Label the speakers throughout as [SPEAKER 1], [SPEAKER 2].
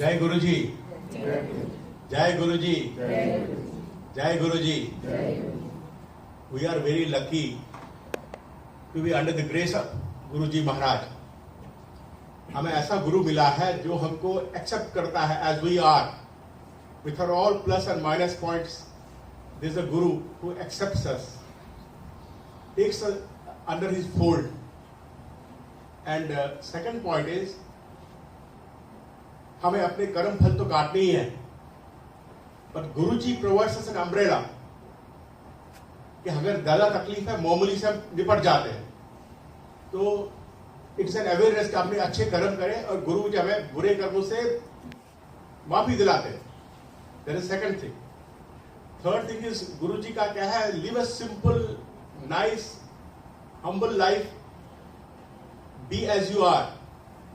[SPEAKER 1] जय गुरु जी, जय गुरु जी, जय गुरु जी। We are very lucky to be under the grace of गुरु जी महाराज। हमें ऐसा गुरु मिला है जो हमको एक्सेप्ट करता है as we are, with our all plus and minus points. There is a guru who accepts us, takes us under his fold. And second point is, हमें अपने कर्म फल तो काटने ही है, पर गुरु जी प्रोवाइड्स अस एन अम्ब्रेला कि अगर ज्यादा तकलीफ है मामूली से हम निपट जाते हैं, तो इट्स एन अवेयरनेस कि आपने अच्छे कर्म करें और गुरु जी हमें बुरे कर्मों से माफी दिलाते हैं। That is second thing. Third thing is Guru ji का क्या है, live a simple nice humble life, be as you are.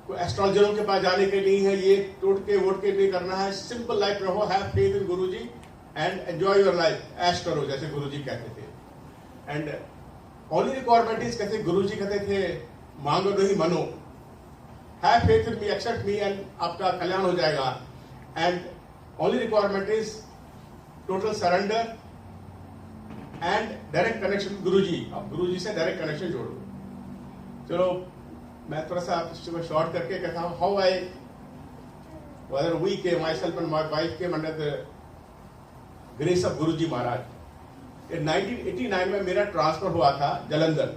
[SPEAKER 1] कोई एस्ट्रोलॉजरों के पास जाने के नहीं है, ये टोटके वोटके नहीं करना है, सिंपल लाइफ रहो, have faith in Guru ji and enjoy your life, ऐश करो जैसे गुरु जी कहते थे। एंड ओनली रिक्वायरमेंट इज, कहते गुरु जी कहते थे, मांगो नहीं मनो, have faith in me, accept me and आपका कल्याण हो जाएगा। And only requirement is total surrender and direct connection Guru ji. अब गुरु जी से डायरेक्ट कनेक्शन जोड़ो। चलो मैं थोड़ा सा इसको शॉर्ट करके कहता हूँ, how I whether we came, myself and my wife came under the grace of Guru ji Maharaj. In 1989 में मेरा ट्रांसफर हुआ था Jalandhar.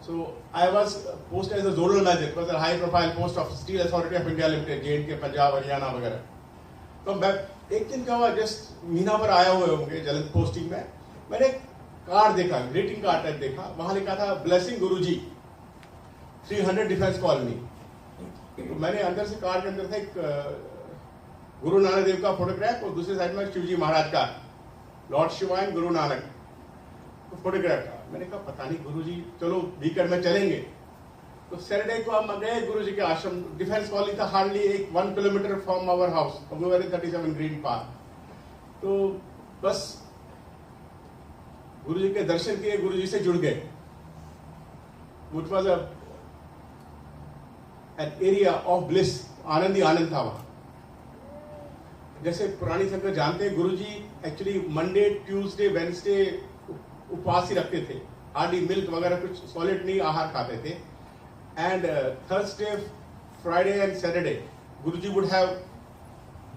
[SPEAKER 1] So I was posted as a zonal manager, it was a high profile post of Steel Authority of India Limited, JNK, Punjab, Haryana वगैरह। तो मैं एक दिन क्या हुआ, जस्ट महीना भर आया हुए होंगे जलंधर पोस्टिंग में, मैंने कार्ड देखा, ग्रीटिंग कार्ड टाइप देखा, वहां लिखा था ब्लेसिंग गुरु जी 300 डिफेंस कॉलोनी। तो मैंने अंदर से कार के अंदर था एक गुरु नानक देव का फोटोग्राफ और दूसरे साइड में शिव जी महाराज का, लॉर्ड शिवाइन गुरु नानक तो फोटोग्राफ था। मैंने कहा पता नहीं गुरु जी, चलो वीकेंड में चलेंगे। तो सैटरडे को हम गए गुरु जी के आश्रम। डिफेंस कॉलोनी था हार्डली एक 1 kilometre from our house, 37 Green Park. तो बस गुरु जी के दर्शन किए, गुरु जी से जुड़ गए। Which was an area of bliss, आनंद ही आनंद था वहां। जैसे पुरानी संगत जानते हैं, गुरु जी एक्चुअली मंडे, ट्यूसडे, वेडनेसडे उपवास ही रखते थे, हार्डली मिल्क वगैरह कुछ सॉलिड नहीं आहार खाते थे। And Thursday, Friday and Saturday Guru ji would have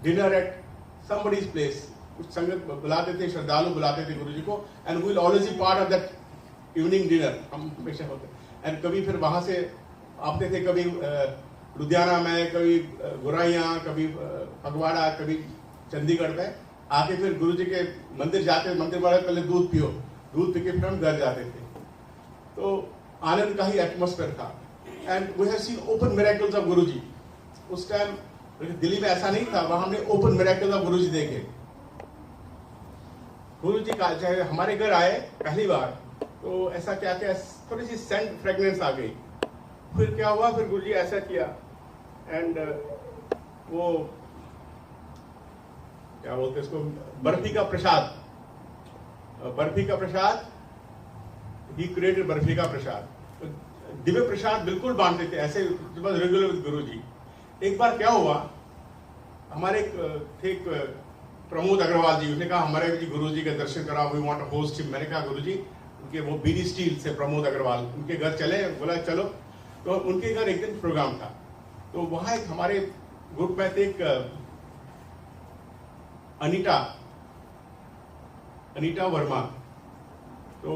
[SPEAKER 1] dinner at somebody's place. कुछ संगत बुलाते थे, श्रद्धालु बुलाते थे गुरु जी को, and we will always be part of that evening dinner. हम हमेशा होते एंड कभी फिर वहां से आते थे, कभी लुधियाना में, कभी गुराइया, कभी फगवाड़ा, कभी चंडीगढ़ में आके फिर गुरु जी के मंदिर जाते, मंदिर वाले पहले दूध पियो, दूध पी के फिर हम घर जाते थे। तो आनंद का ही एटमोस्फेयर था। And we have seen open miracles of Guru ji. उस टाइम दिल्ली में ऐसा नहीं था, वहां हमने ओपन मिरेकल्स ऑफ गुरु जी देखे। गुरु जी का चाहे हमारे घर आए पहली बार, तो ऐसा क्या क्या थोड़ी सी सेंट फ्रेगनेंस आ गई। फिर क्या हुआ, फिर गुरु जी ऐसा किया एंड वो क्या बोलते इसको, बर्फी का प्रसाद, बर्फी का प्रसाद, ही क्रिएटेड बर्फी का प्रसाद, दिव्य प्रसाद बिल्कुल बांटते थे ऐसे रेगुलर विद गुरु जी। एक बार क्या हुआ, हमारे थे प्रमोद अग्रवाल जी, उसने कहा हमारे जी गुरु जी के दर्शन कराओ, we want to host him. मैंने कहा गुरु जी, उनके वो बीडी स्टील से प्रमोद अग्रवाल, उनके घर चले, बोला चलो। तो उनके घर एक दिन प्रोग्राम था, तो वहां एक हमारे ग्रुप में थे एक अनीता वर्मा, तो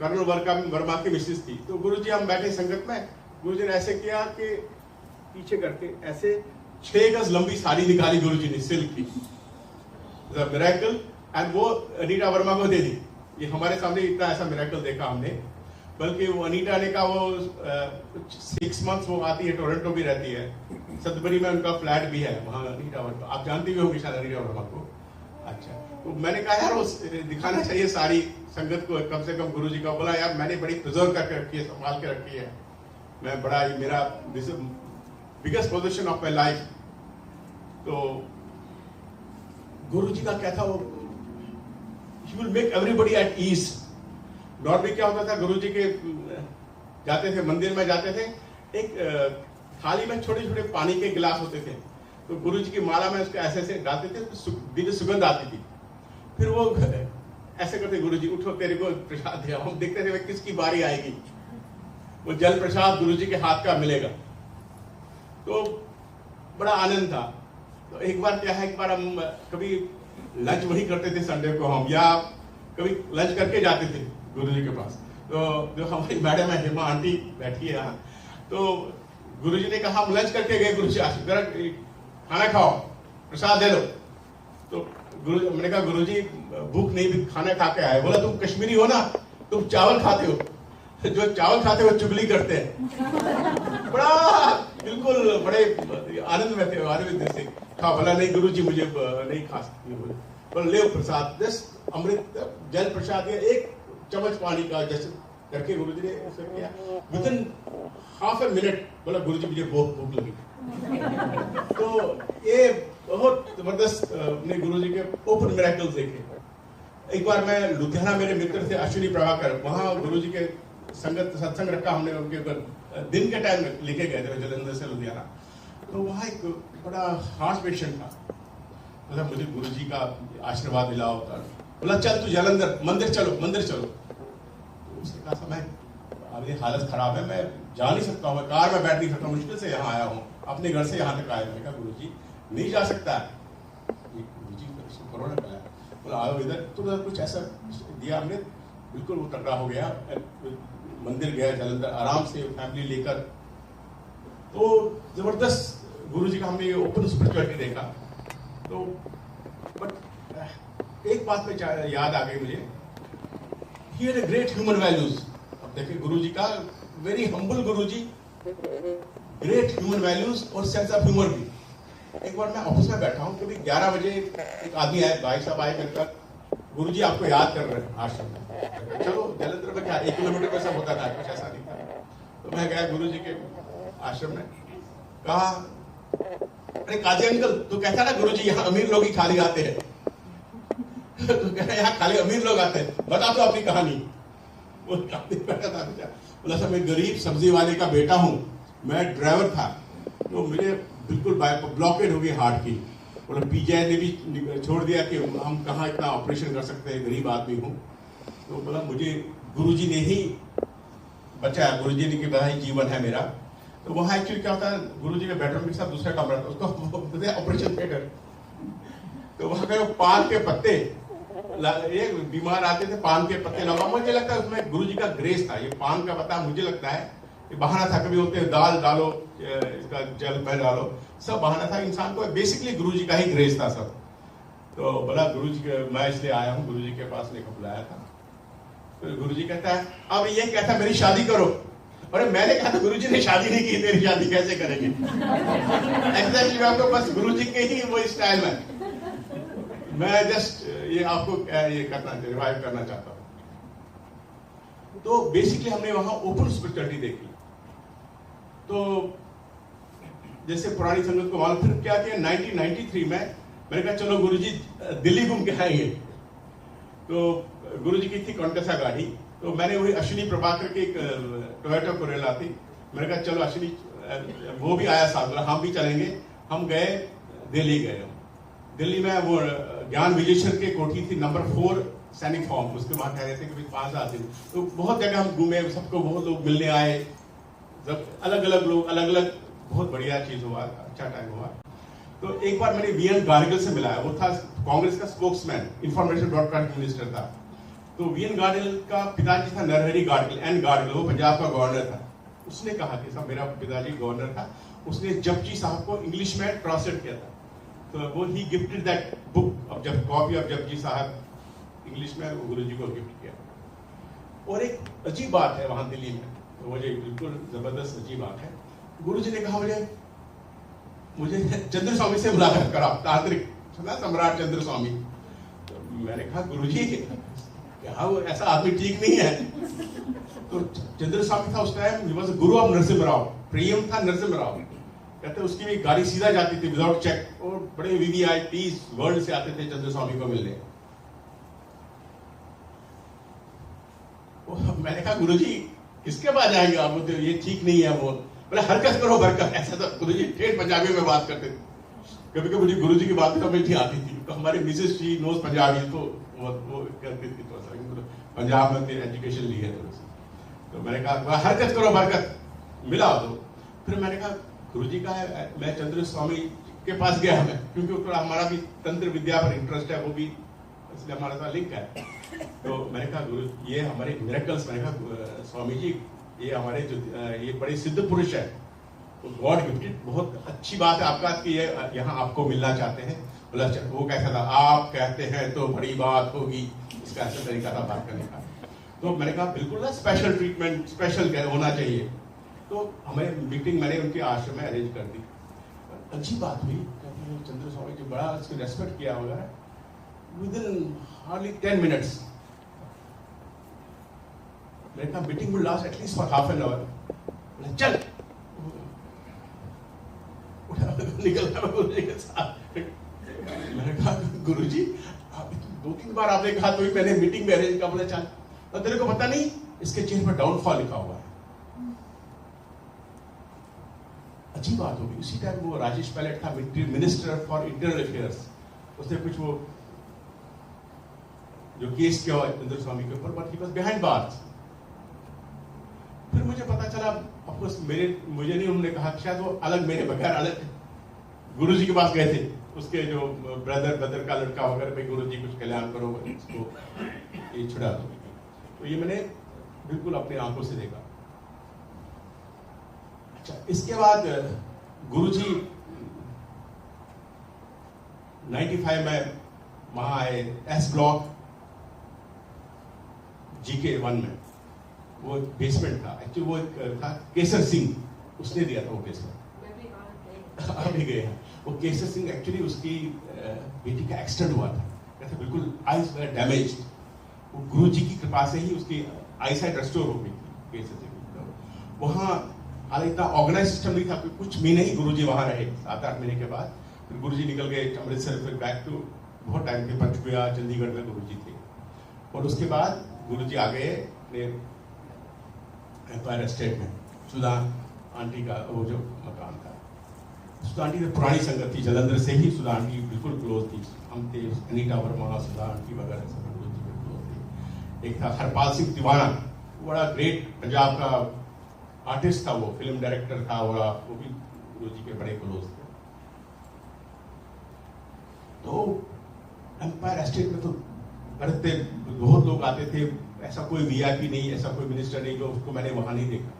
[SPEAKER 1] कर्नल वर्मा की मिसेस थी। तो गुरु जी हम बैठे संगत में, गुरु जी ने ऐसे किया कि पीछे करके ऐसे 6 गज लंबी साड़ी निकाली गुरु जी ने, सिल्क की, मिरेकल, एंड वो अनीता वर्मा को दे दी। ये हमारे सामने इतना ऐसा मिरेकल देखा हमने। बल्कि वो अनीता ने कहा वो 6 मंथ्स वो आती है, टोरंटो भी रहती है, सदबरी में उनका फ्लैट भी है वहाँ। अनीता वर्मा आप जानती भी होंगी शायद अनीता वर्मा को। अच्छा, तो मैंने कहा यार वो दिखाना चाहिए सारी संगत को कम से कम गुरु जी का। बोला यार मैंने बड़ी प्रिजर्व करके रखी है, संभाल के रखी है, मैं बड़ा मेरा this biggest position of my life. तो गुरु जी का क्या था, वो ही will make everybody at ease. Normally क्या होता था, गुरु जी के जाते थे, मंदिर में जाते थे, एक थाली में छोटे छोटे पानी के गिलास होते थे, तो गुरु जी की माला में उसको ऐसे ऐसे डालते थे, दिव्य सुगंध आती थी। फिर वो ऐसे करते, गुरु जी उठो तेरे को प्रसाद दिया। हम देखते थे किसकी बारी आएगी, वो जल प्रसाद गुरु जी के हाथ का मिलेगा। तो बड़ा आनंद था। तो एक बार क्या है, एक बार हम कभी लंच वही करते थे संडे को हम, या कभी लंच करके जाते थे गुरु जी के पास। तो जो हमारी मैडम है हेमा आंटी बैठी है यहाँ, तो गुरु जी ने कहा हम लंच करके गए, गुरु जी जरा खाना खाओ, प्रसाद दे लो। तो मैंने कहा गुरु जी भूख नहीं भी खाना खा के आए। बोला तुम कश्मीरी हो ना, तुम चावल खाते हो, जो चावल खाते हो चुगली करते हैं। बड़ा बिल्कुल बड़े आनंद में थे, आनंद से खा। बोला नहीं गुरु जी मुझे नहीं खा सकती। बोला ले प्रसाद, जस्ट अमृत जल प्रसाद, एक चम्मच पानी का जैसे करके गुरु जी ने ऐसा किया। विदिन हाफ ए मिनट बोला गुरु जी मुझे बहुत भूख लगी। तो ये बहुत जबरदस्त अपने गुरु जी के ओपन मिरेकल्स देखे। एक बार मैं लुधियाना, मेरे मित्र थे अश्विनी प्रभाकर, वहां गुरु जी के संगत सत्संग रखा हमने उनके ऊपर, दिन के टाइम में लेके गए थे जलंधर से लुधियाना। तो वहां एक बड़ा हार्ट पेशेंट था, मतलब मुझे गुरु जी का आशीर्वाद मिला होता। बोला चल तू जलंधर मंदिर चलो, मंदिर चलो। तो उसने कहा समय अभी हालत खराब है, मैं जा नहीं सकता हूँ, मैं कार में बैठ नहीं सकता, मुश्किल से यहाँ आया हूँ, अपने घर से यहाँ तक आया। मैंने कहा गुरु जी नहीं जा सकता है, गुरु जी कोरोना का है। बोला आओ इधर। तो कुछ ऐसा दिया हमने, बिल्कुल वो तगड़ा हो गया। मंदिर गया जलंधर आराम से फैमिली लेकर। तो जबरदस्त गुरु जी का हमने ओपन स्पिरिचुअलिटी देखा। तो बट एक बात में याद आ गई मुझे, he had a great human values. अब देखिए गुरु जी का वेरी हम्बल गुरु जी, ग्रेट ह्यूमन वैल्यूज और सेंस ऑफ ह्यूमर भी। एक बार मैं ऑफिस में बैठा हूँ, कभी 11 बजे एक आदमी आए, भाई साहब आए मेरे तक, गुरु जी आपको याद कर रहे हैं आश्रम में। चलो जलंधर में क्या 1 किलोमीटर में सब होता था, कुछ ऐसा नहीं था। तो मैं गया गुरु जी के आश्रम में, कहा अरे काजी अंकल तू कहता ना गुरु जी यहाँ अमीर लोग ही खाली आते हैं। तो कह रहा यहाँ खाली अमीर लोग आते हैं, बता दो अपनी कहानी। वो बैठा था, बोला सर मैं गरीब सब्जी वाले का बेटा हूँ, मैं ड्राइवर था, तो मुझे बिल्कुल ब्लॉकेड हो गई हार्ट की। बोला पीजीआई ने भी छोड़ दिया कि हम कहाँ इतना ऑपरेशन कर सकते हैं, गरीब आदमी हूँ। तो बोला मुझे गुरुजी ने ही बचाया, गुरुजी ने कि भाई जीवन है मेरा। तो वहाँ एक्चुअली क्या होता है, गुरुजी के बेडरूम के साथ दूसरा कमरा था, उसको ऑपरेशन थिएटर। तो वहाँ पे पान के पत्ते, ये बीमार आते थे, पान के पत्ते लगा। मुझे लगता है उसमें गुरुजी का ग्रेस था, ये पान का पत्ता मुझे लगता है बहाना था। कभी होते दाल डालो, इसका जल में डालो, सब बहाना था। इंसान को बेसिकली गुरुजी का ही ग्रेस था सब। तो बोला गुरुजी के मैं इसलिए आया हूँ, गुरुजी के पास लेकर बुलाया था। तो गुरुजी कहता है अब ये कहता मेरी शादी करो। अरे मैंने कहा था गुरुजी ने शादी नहीं की, तेरी शादी कैसे करेंगे। एग्जैक्टली आपको बस गुरुजी के ही वो स्टाइल में मैं जस्ट ये आपको ये करना रिवाइव करना चाहता हूँ। तो बेसिकली हमने वहां ओपन स्पिरिचुअलिटी देखी। तो जैसे पुरानी संगत को मालूम, फिर क्या किया 1993 में मैंने कहा चलो गुरुजी दिल्ली घूम के आएंगे। तो गुरुजी की थी कॉन्टेसा गाड़ी, तो मैंने वही अश्विनी प्रभाकर की एक टोयोटा कोरेला थी, मैंने कहा चलो अश्विनी, वो भी आया साथ, हम भी चलेंगे। हम गए दिल्ली, गए दिल्ली में वो ज्ञान विजयेश्वर की कोठी थी नंबर 4 सैनिक फॉर्म, उसके वहां कह रहे थे कि 5 दिन। तो बहुत जगह हम घूमे, सबको बहुत लोग मिलने आए, सब अलग अलग लोग, अलग अलग, बहुत बढ़िया चीज हुआ, अच्छा टाइम हुआ। तो एक बार मैंने वीएन गार्गिल से मिलाया, वो था कांग्रेस का स्पोक्समैन, इंफॉर्मेशन ब्रॉडकास्टिंग मिनिस्टर था। तो वीएन गार्गिल का पिताजी था नरहरि गार्गिल, एन गार्गिल, वो पंजाब का गवर्नर था। उसने कहा कि साहब मेरा पिताजी गवर्नर था, उसने जपजी साहब को इंग्लिश में ट्रांसलेट किया था। तो वो ही गिफ्टेड दैट बुक ऑफ जब कॉपी ऑफ जपजी साहब इंग्लिश में वो गुरुजी को गिफ्ट किया। और एक अजीब बात है वहां दिल्ली में, तो मुझे बिल्कुल जबरदस्त अजीब बात है, गुरुजी ने कहा मुझे चंद्र स्वामी से मुलाकात करा, तांत्रिक सम्राट चंद्र स्वामी। तो मैंने कहा गुरुजी क्या वो ऐसा आदमी ठीक नहीं है। तो चंद्र स्वामी था उस time, Guru of Narasimha Rao, प्रियम था नरसिम्हा राव। कहते उसकी भी गाड़ी सीधा जाती थी विदाउट चेक, और बड़े वीवीआईपीज वर्ल्ड से आते थे चंद्र स्वामी को मिलने। मैंने कहा गुरुजी किसके पास जाएंगे आप, ये ठीक नहीं है। वो बोले हरकत करो बरकत, ऐसा तो गुरुजी ठेठ पंजाबी में बात करते थे। कभी कभी मुझे गुरुजी की बात समझ नहीं आती थी, तो हमारी मिसेस शी नोज पंजाबी, तो वो करती थी थोड़ा सा, पंजाब में एजुकेशन ली है थोड़ी सी। तो मैंने कहा हरकत करो बरकत, मिला। तो फिर मैंने कहा गुरुजी का है, मैं चंद्र स्वामी के पास गया मैं, क्योंकि थोड़ा हमारा भी तंत्र विद्या पर इंटरेस्ट है, वो भी इसलिए हमारे साथ लिंक है। तो मैंने कहा गुरु ये हमारे मिरेकल्स, मैंने कहा स्वामी जी ये हमारे जो ये बड़े सिद्ध पुरुष है, तो गॉड गिफ्टेड, बहुत अच्छी बात है आपका कि ये यहाँ आपको मिलना चाहते हैं। बोला वो कैसा था, आप कहते हैं तो बड़ी बात होगी, इसका ऐसा तरीका था बात करने का। तो मैंने कहा बिल्कुल ना स्पेशल ट्रीटमेंट, स्पेशल होना चाहिए। तो हमें मीटिंग मैंने उनके आश्रम में अरेंज कर दी। अच्छी बात हुई, चंद्र स्वामी जी बड़ा उसको रेस्पेक्ट किया वगैरह। विदिन हार्डली 10 मिनट्स मैंने कहा meeting will last at least for half an hour, चल निकल गया गुरुजी के साथ। मैंने कहा गुरुजी आप 2-3 बार आपने कहा तो ही मैंने मीटिंग में अरेंज कर, बोले चल। और तेरे को पता नहीं इसके चेहरे पर डाउनफॉल लिखा हुआ है। अच्छी बात होगी। उसी टाइम वो राजेश पायलट था, मिनिस्टर फॉर इंटरनल अफेयर्स, उसने कुछ वो जो केस किया चंद्र स्वामी के ऊपर, but he was behind bars. फिर मुझे पता चला, ऑफकोर्स मुझे नहीं, उन्होंने कहा शायद वो अलग, मेरे बगैर अलग गुरुजी के पास गए थे, उसके जो ब्रदर का लड़का वगैरह, भाई गुरुजी कुछ कल्याण करो, इसको ये छुड़ा दो। तो ये मैंने बिल्कुल अपनी आंखों से देखा। अच्छा, इसके बाद गुरुजी 95 में वहां आए, एस ब्लॉक GK 1 में, वो बेसमेंट था एक्चुअली, वो था केसर सिंह, उसने दिया था वो बेसमेंट। अभी गए हैं वो केसर सिंह, एक्चुअली उसकी बेटी का एक्सीडेंट हुआ था, कहते बिल्कुल आईज डैमेज, वो गुरु जी की कृपा से ही उसकी आई साइट रेस्टोर हो गई थी केसर सिंह। वहाँ हालांकि इतना ऑर्गेनाइज सिस्टम नहीं था, कुछ महीने ही गुरु जी वहाँ रहे, 7-8 महीने के बाद फिर गुरु जी निकल गए अमृतसर, फिर बैक टू, बहुत टाइम के पंचकुला चंडीगढ़ में गुरु जी थे। और उसके बाद गुरु जी आ गए एम्पायर एस्टेट में, सुधा आंटी का वो जो मकान था। सुधा आंटी की पुरानी संगत थी, जलंधर से ही सुधा आंटी बिल्कुल क्लोज थी, हम थे, अनीता वर्मा, सुधा आंटी वगैरह सब गुरु जी में क्लोज थे। एक था हरपाल सिंह तिवाना, बड़ा ग्रेट पंजाब का आर्टिस्ट था, वो फिल्म डायरेक्टर था, वो भी गुरु जी के बड़े क्लोज थे। तो एम्पायर एस्टेट में तो बढ़ते बहुत लोग आते थे, ऐसा कोई VIP नहीं, ऐसा कोई मिनिस्टर नहीं जो उसको मैंने वहां नहीं देखा।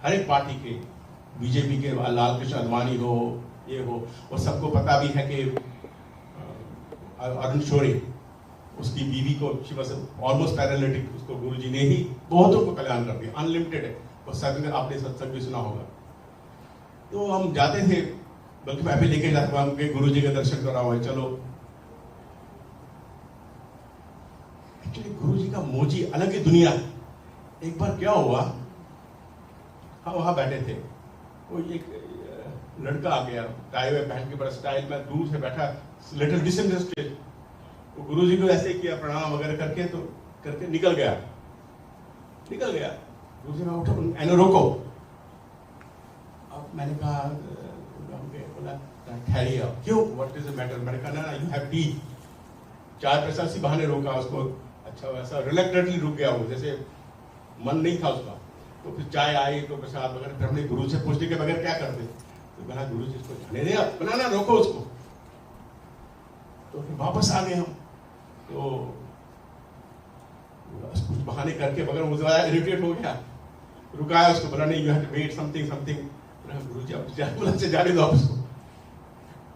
[SPEAKER 1] हर एक पार्टी के, बीजेपी के लाल कृष्ण आडवाणी हो, ये हो, और सबको पता भी है कि अरुण शौरी, उसकी बीवी को शी वाज ऑलमोस्ट पैरालिटिक, उसको गुरुजी ने ही बहुतों को कल्याण कर दिया, अनलिमिटेड है। और सब आपने सत्संग भी सुना होगा। तो हम जाते थे, बल्कि मैं भी लेके जाता हूँ कि गुरुजी के दर्शन करा हुआ है, चलो। एक्चुअली गुरुजी का मोजी अलग ही दुनिया। एक बार क्या हुआ, हम वहां बैठे थे, वो एक लड़का आ गया, टाई हुए पहन के, बड़ा स्टाइल में, दूर से बैठा, लिटिल डिसइंटरेस्टेड। वो गुरुजी को ऐसे किया प्रणाम वगैरह करके, तो करके निकल गया। गुरुजी ने उठा, एनो रोको। अब मैंने कहा, बोला ठहरिए, क्यों, व्हाट इज द मैटर? मैंने कहा ना, यू हैव टी। 4 पैसा सी बहाने रोका उसको। अच्छा, वैसा रिलेक्टेडली रुक गया वो, जैसे मन नहीं था उसका। तो फिर चाय आई, तो प्रसाद वगैरह, फिर हमने गुरु से पूछने के बगैर क्या करते, तो मैंने गुरु जी इसको जाने दे, बनाना रोको उसको। तो फिर वापस आ गए हम, तो कुछ बहाने करके, मगर वो ज़्यादा इरिटेट हो गया, रुकाया उसको, बोला नहीं, you have to wait something. Guru ji अब बोला से जाने दो आप उसको।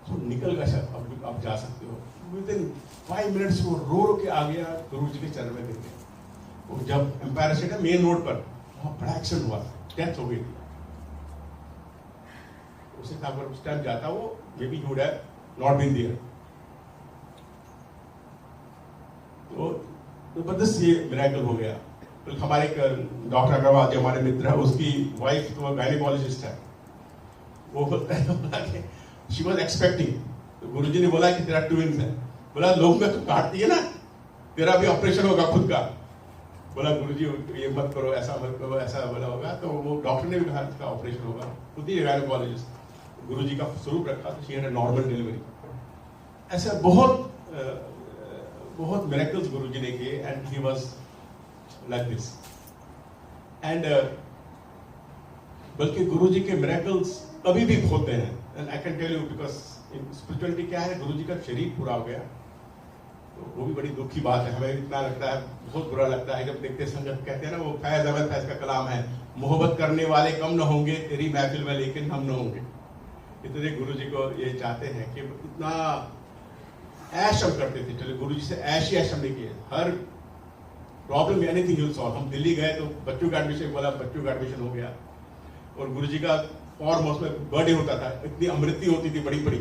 [SPEAKER 1] तो निकल गया, सर अब जा सकते हो। विदिन 5 मिनट्स वो रो के आ गया, गुरु जी के चरण में गिर गया। वो जब एम्पायर स्टेट है मेन रोड पर, वहां बड़ा एक्सीडेंट हुआ, डेथ हो गई थी। उसे अगर उस टाइम जाता वो, maybe would have not been there. तो जबरदस्त ये मिरेकल हो गया। तो हमारे एक डॉक्टर अग्रवाल जो हमारे मित्र है, उसकी वाइफ तो गायनेकोलॉजिस्ट है, वो बोलता है शी वाज एक्सपेक्टिंग, तो गुरुजी ने बोला कि तेरा ट्विंस है। बोला लोग में तो काटती है ना, तेरा भी ऑपरेशन होगा खुद का। बोला गुरुजी ये मत करो, ऐसा मत करो, ऐसा बोला होगा। तो वो डॉक्टर ने भी कहा इसका ऑपरेशन होगा, खुद ही गायनेकोलॉजिस्ट। गुरुजी का स्वरूप रखा तो she had a normal delivery. ऐसे बहुत बहुत मिरेकल्स गुरुजी ने किए and he was like this. And बल्कि गुरुजी के मिरेकल्स अभी भी होते हैं, and I can tell you because spirituality क्या है, गुरुजी का शरीर पूरा हो गया तो वो भी बड़ी दुख की बात है। हमें इतना लगता है, बहुत बुरा लगता है जब देखते संगत कहते हैं ना, वो फैज अहमद फैज का कलाम है, मोहब्बत करने वाले कम न होंगे तेरी महफिल में लेकिन हम न होंगे। इतने गुरुजी को ये चाहते हैं कि इतना ऐश हम करते थे, चलो गुरुजी से ऐश ही ऐश हमने किए, हर प्रॉब्लम एनीथिंग विल सॉल्व। हम दिल्ली गए तो बच्चों का एडमिशन बोला, बच्चों का एडमिशन हो गया। और गुरुजी का और उसमें बर्थडे होता था, इतनी अमृति होती थी बड़ी बड़ी,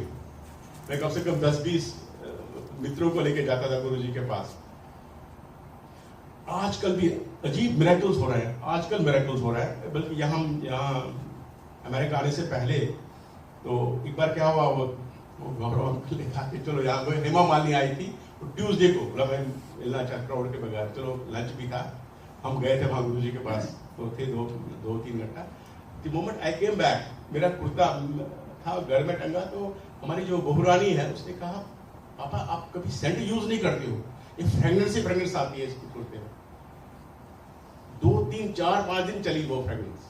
[SPEAKER 1] मैं कम से कम 10-20 मित्रों को लेके जाता था गुरुजी के पास। आजकल भी अजीब मिरेकल्स हो रहे हैं, आजकल मिरेकल्स हो रहे हैं। बल्कि यहाँ अमेरिका आने से पहले तो एक बार क्या हुआ, वो गौरव अंकल ने कहा कि चलो यहाँ पे हेमा मालिनी आई थी तो ट्यूसडे को, बोला मैं मिलना चाहता हूँ के बगैर, चलो लंच भी था, हम गए थे वहाँ गुरुजी के पास, तो थे 2-3 घंटा। The moment I came back, मेरा कुर्ता था घर में टंगा, तो हमारी जो बहुरानी है उसने कहा पापा आप कभी सेंट यूज नहीं करते हो, ये फ्रेगनेंस आती है इसके कुर्ते में। 2-3-4-5 दिन चली वो फ्रेगनेंस।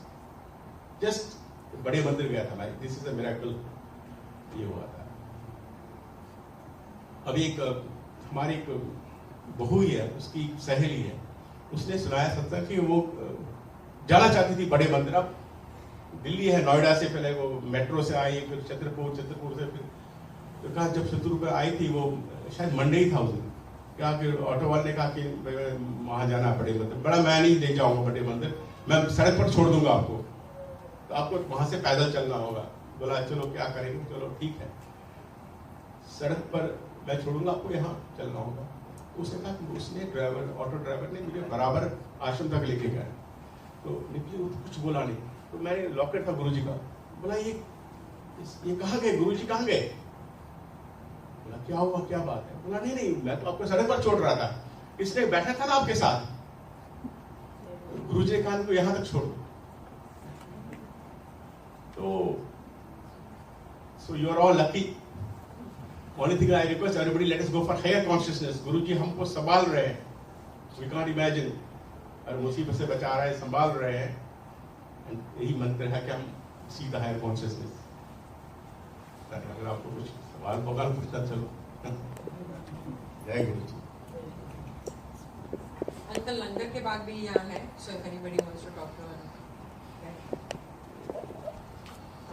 [SPEAKER 1] जस्ट बड़े मंदिर गया था मैं, दिस इज अ मिरेकल, ये हुआ था। अभी एक हमारी एक बहू ही है, उसकी सहेली है, उसने सुनाया सत्संग कि वो जाना चाहती थी बड़े मंदिर। अब दिल्ली है, नोएडा से पहले वो मेट्रो से आई, फिर छतरपुर से फिर तो कहा, जब छतरपुर पे आई थी वो शायद मंडे ही था उस दिन, क्या कि ऑटो वाले ने कहा कि वहाँ जाना बड़े मंदिर, बड़ा मैं नहीं ले जाऊंगा बड़े मंदिर, मैं सड़क पर छोड़ दूंगा आपको, तो आपको वहां से पैदल चलना होगा। बोला चलो क्या करेंगे, चलो ठीक है, सड़क पर मैं छोड़ूंगा आपको, यहाँ चलना होगा। उसने कहा कि उसने ऑटो ड्राइवर ने मुझे बराबर आश्रम तक लेके गया, तो निकली वो कुछ बोला नहीं। तो मैंने लॉकेट था गुरुजी का, बोला ये कहाँ गए गुरुजी, कहाँ गए? बोला क्या हुआ, क्या बात है? बोला नहीं मैं तो आपको सड़क पर छोड़ रहा था, इसने बैठा था ना आपके साथ, गुरुजी ने कहा को यहाँ तक छोड़ दो। तो so you are all lucky. Only thing I request everybody, let us go for higher consciousness. गुरुजी हमको संभाल रहे हैं, we can't imagine, और मुसीबत से बचा रहे हैं, संभाल रहे हैं। यही मंत्र है कि हम see the higher consciousness. अगर आपको कुछ सवाल बगाल पूछना, चलो जय गुरुजी।
[SPEAKER 2] अंकल लंगर के बाद भी यहाँ है, so if anybody wants to talk to him.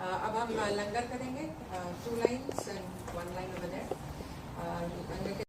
[SPEAKER 2] अब हम लंगर करेंगे, 2 lines and 1 line over there. लंगर के